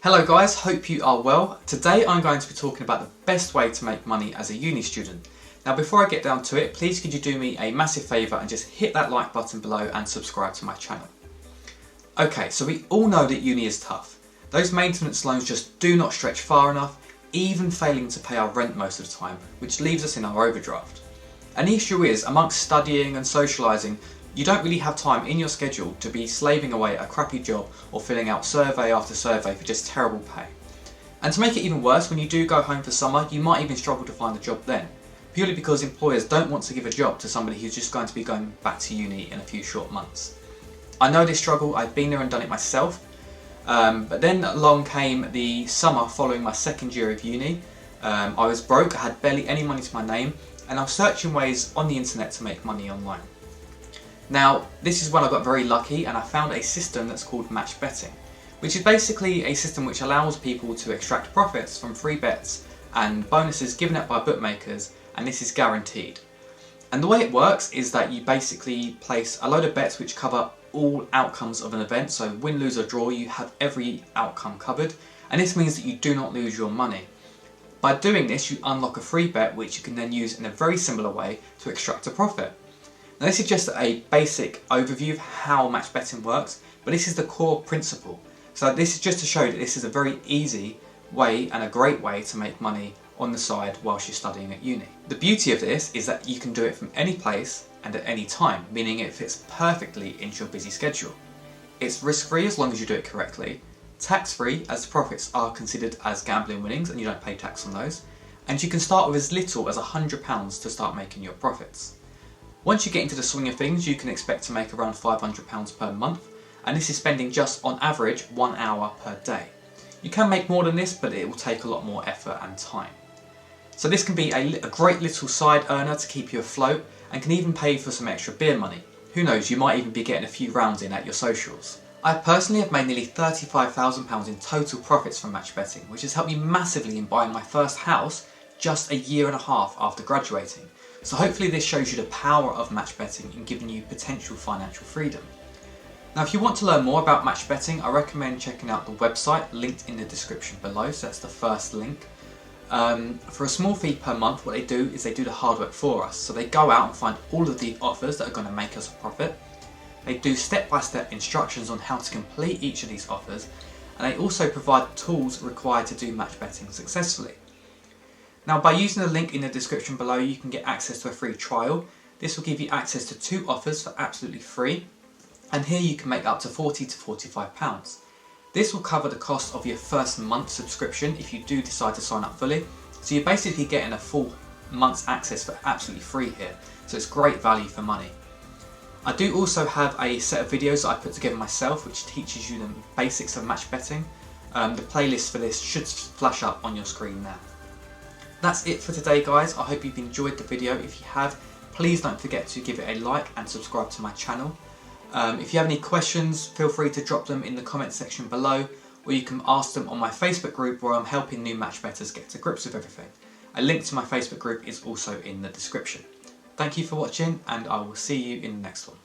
Hello guys, hope you are well. Today I'm going to be talking about the best way to make money as a uni student. Now before I get down to it, please could you do me a massive favour and just hit that like button below and subscribe to my channel. Okay, so we all know that uni is tough. Those maintenance loans just do not stretch far enough, even failing to pay our rent most of the time, which leaves us in our overdraft. And the issue is, amongst studying and socialising, you don't really have time in your schedule to be slaving away at a crappy job or filling out survey after survey for just terrible pay. And to make it even worse, when you do go home for summer, you might even struggle to find a job then, purely because employers don't want to give a job to somebody who's just going to be going back to uni in a few short months. I know this struggle, I've been there and done it myself, but then along came the summer following my second year of uni. I was broke, I had barely any money to my name, and I was searching ways on the internet to make money online. Now, this is when I got very lucky and I found a system that's called match betting, which is basically a system which allows people to extract profits from free bets and bonuses given out by bookmakers, and this is guaranteed. And the way it works is that you basically place a load of bets which cover all outcomes of an event, so win, lose or draw, you have every outcome covered, and this means that you do not lose your money. By doing this, you unlock a free bet which you can then use in a very similar way to extract a profit. Now this is just a basic overview of how match betting works, but this is the core principle. So this is just to show that this is a very easy way and a great way to make money on the side whilst you're studying at uni. The beauty of this is that you can do it from any place and at any time, meaning it fits perfectly into your busy schedule. It's risk-free as long as you do it correctly, tax-free as the profits are considered as gambling winnings and you don't pay tax on those, and you can start with as little as £100 to start making your profits. Once you get into the swing of things, you can expect to make around £500 per month, and this is spending just on average 1 hour per day. You can make more than this, but it will take a lot more effort and time. So this can be a great little side earner to keep you afloat and can even pay for some extra beer money. Who knows, you might even be getting a few rounds in at your socials. I personally have made nearly £35,000 in total profits from match betting, which has helped me massively in buying my first house just a year and a half after graduating. So hopefully this shows you the power of match betting in giving you potential financial freedom. Now if you want to learn more about match betting, I recommend checking out the website linked in the description below, so that's the first link. For a small fee per month, what they do is they do the hard work for us. So they go out and find all of the offers that are going to make us a profit. They do step-by-step instructions on how to complete each of these offers, and they also provide tools required to do match betting successfully. Now by using the link in the description below, you can get access to a free trial. This will give you access to 2 offers for absolutely free, and here you can make up to £40 to £45. This will cover the cost of your first month subscription if you do decide to sign up fully, so you're basically getting a full month's access for absolutely free here, so it's great value for money. I do also have a set of videos that I put together myself which teaches you the basics of match betting. The playlist for this should flash up on your screen now. That's it for today guys. I hope you've enjoyed the video. If you have, please don't forget to give it a like and subscribe to my channel. If you have any questions, feel free to drop them in the comment section below, or you can ask them on my Facebook group where I'm helping new match bettors get to grips with everything. A link to my Facebook group is also in the description. Thank you for watching, and I will see you in the next one.